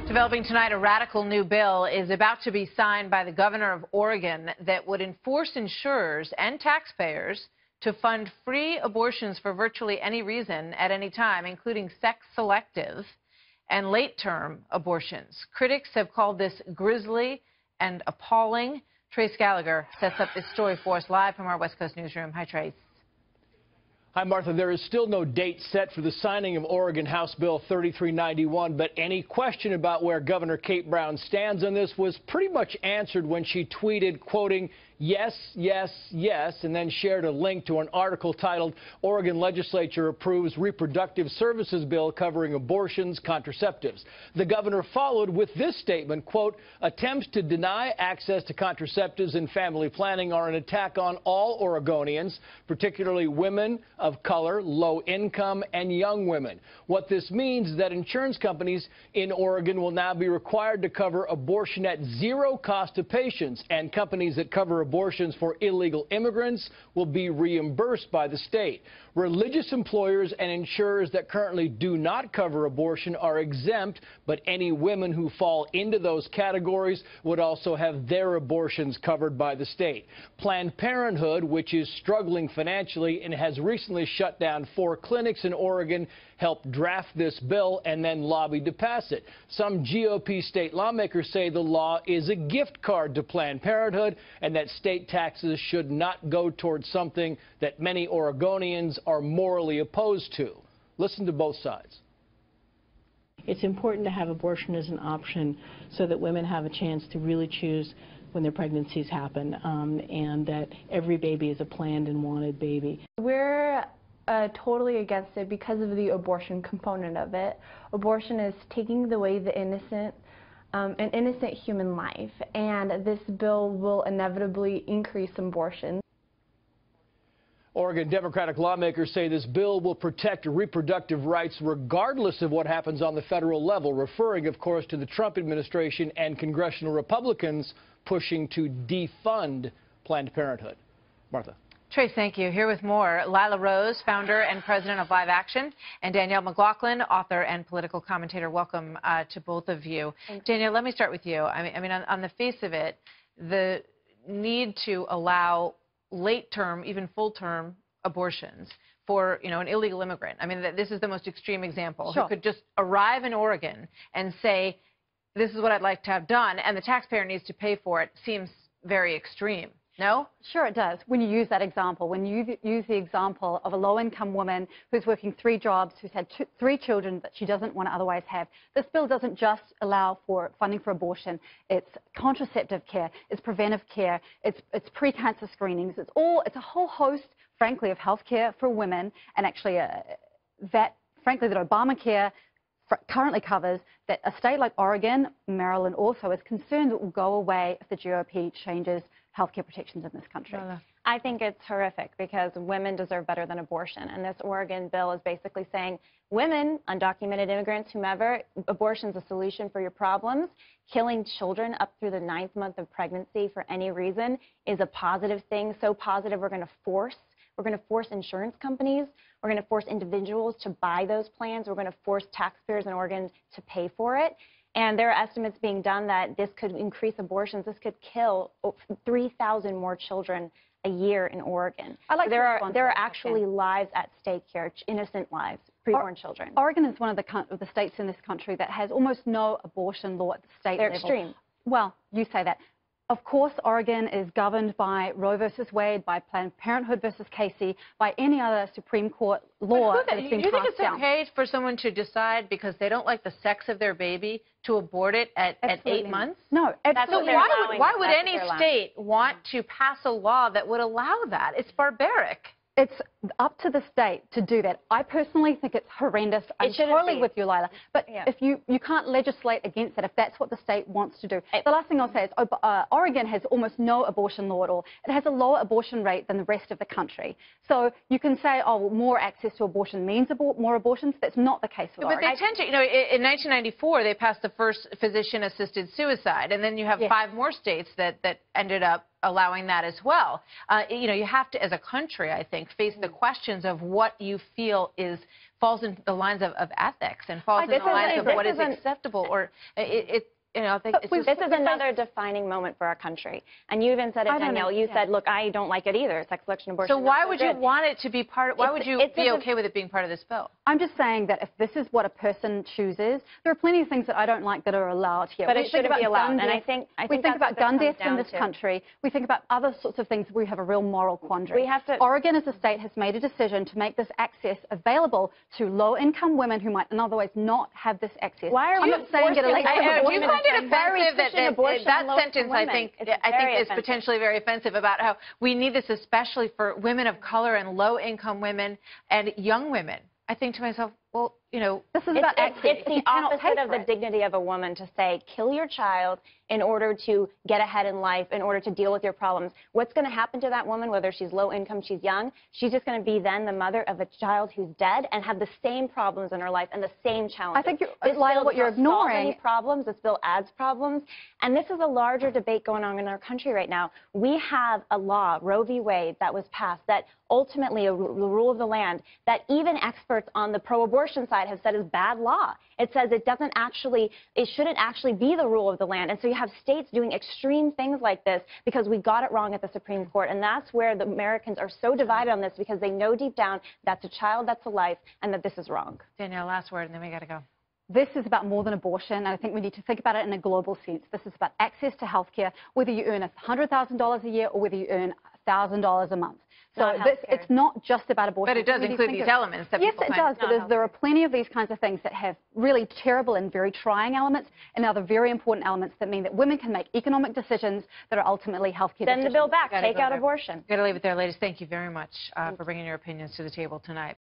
Developing tonight, a radical new bill is about to be signed by the governor of Oregon that would enforce insurers and taxpayers to fund free abortions for virtually any reason at any time, including sex-selective and late-term abortions. Critics have called this grisly and appalling. Trace Gallagher sets up this story for us live from our West Coast newsroom. Hi, Trace. Hi, Martha. There is still no date set for the signing of Oregon House Bill 3391, but any question about where Governor Kate Brown stands on this was pretty much answered when she tweeted, quoting, "Yes, yes, yes," and then shared a link to an article titled, "Oregon Legislature Approves Reproductive Services Bill Covering Abortions, Contraceptives." The governor followed with this statement, quote, "Attempts to deny access to contraceptives and family planning are an attack on all Oregonians, particularly women of color, low income, and young women." What this means is that insurance companies in Oregon will now be required to cover abortion at zero cost to patients, and companies that cover abortions for illegal immigrants will be reimbursed by the state. Religious employers and insurers that currently do not cover abortion are exempt, but any women who fall into those categories would also have their abortions covered by the state. Planned Parenthood, which is struggling financially and has recently shut down 4 clinics in Oregon, helped draft this bill and then lobbied to pass it. Some GOP state lawmakers say the law is a gift card to Planned Parenthood and that state taxes should not go towards something that many Oregonians are morally opposed to. Listen to both sides. It's important to have abortion as an option so that women have a chance to really choose when their pregnancies happen, and that every baby is a planned and wanted baby. We're totally against it because of the abortion component of it. Abortion is taking away the innocent, an innocent human life, and this bill will inevitably increase abortion. Oregon Democratic lawmakers say this bill will protect reproductive rights regardless of what happens on the federal level, referring, of course, to the Trump administration and congressional Republicans pushing to defund Planned Parenthood. Martha. Trace, thank you. Here with more, Lila Rose, founder and president of Live Action, and Danielle McLaughlin, author and political commentator. Welcome to both of you. Thanks. Danielle, let me start with you. I mean, on the face of it, the need to allow late-term, even full-term abortions for, an illegal immigrant. I mean, this is the most extreme example. Sure. Who could just arrive in Oregon and say, this is what I'd like to have done, and the taxpayer needs to pay for it, seems very extreme. No? Sure it does. When you use that example, when you use the example of a low-income woman who's working 3 jobs, who's had 3 children that she doesn't want to otherwise have, this bill doesn't just allow for funding for abortion. It's contraceptive care, it's preventive care, it's pre-cancer screenings, it's a whole host, frankly, of health care for women, and actually that Obamacare currently covers, that a state like Oregon, Maryland also, is concerned that will go away if the GOP changes healthcare protections in this country. I think it's horrific because women deserve better than abortion. And this Oregon bill is basically saying women, undocumented immigrants, whomever, abortion is a solution for your problems. Killing children up through the 9th month of pregnancy for any reason is a positive thing. So positive, we're going to force insurance companies, we're going to force individuals to buy those plans, we're going to force taxpayers in Oregon to pay for it. And there are estimates being done that this could increase abortions. This could kill 3,000 more children a year in Oregon. So there are actually lives at stake here, innocent lives, preborn children. Oregon is one of the states in this country that has almost no abortion law at the state level. They're extreme. Well, you say that. Of course, Oregon is governed by Roe versus Wade, by Planned Parenthood versus Casey, by any other Supreme Court law that's been passed down. You think it's okay for someone to decide because they don't like the sex of their baby to abort it at 8 months? No, absolutely. So why would any state want to pass a law that would allow that? It's barbaric. It's up to the state to do that. I personally think it's horrendous. I'm totally with you, Lila. But if you can't legislate against it if that's what the state wants to do. The last thing I'll say is Oregon has almost no abortion law at all. It has a lower abortion rate than the rest of the country. So you can say, oh, more access to abortion means more abortions. That's not the case with Oregon. But they tend to, in 1994, they passed the first physician-assisted suicide, and then you have 5 more states that ended up allowing that as well. You know, you have to, as a country, I think, face the questions of what you feel falls into the lines of ethics and falls into the lines of what is acceptable, or you know, I think this is another defining moment for our country. And you even said it, Danielle. You said, look, I don't like it either. Sex selection, abortion. So why would you want it to be part of, why would you be okay with it being part of this bill? I'm just saying that if this is what a person chooses, there are plenty of things that I don't like that are allowed here. But it shouldn't be allowed. And I think we think about gun deaths in this country. We think about other sorts of things. We have a real moral quandary. We have to. Oregon as a state has made a decision to make this access available to low-income women who might otherwise not have this access. Why are I'm not saying get elected. Do you find it offensive that sentence, I think is potentially very offensive, about how we need this especially for women of color and low-income women and young women? I think to myself, well, you know, this is about it's the opposite of the dignity of a woman to say, kill your child in order to get ahead in life, in order to deal with your problems. What's going to happen to that woman, whether she's low income, she's young, she's just going to be then the mother of a child who's dead and have the same problems in her life and the same challenges. I think what you're ignoring. Any problems. This bill adds problems. And this is a larger debate going on in our country right now. We have a law, Roe v. Wade, that was passed that ultimately the rule of the land that even experts on the pro-abortion side have said is bad law. It says it shouldn't actually be the rule of the land. And so you have states doing extreme things like this because we got it wrong at the Supreme Court. And that's where the Americans are so divided on this, because they know deep down that's a child, that's a life, and that this is wrong. Danielle, last word, and then we got to go. This is about more than abortion, and I think we need to think about it in a global sense. This is about access to health care, whether you earn $100,000 a year or whether you earn $1,000 a month. So it's not just about abortion. But it does include these elements that people find. Yes, it does. But there are plenty of these kinds of things that have really terrible and very trying elements, and other very important elements that mean that women can make economic decisions that are ultimately health care decisions. Send the bill back. Take out abortion. We've got to leave it there, ladies. Thank you very much for bringing your opinions to the table tonight.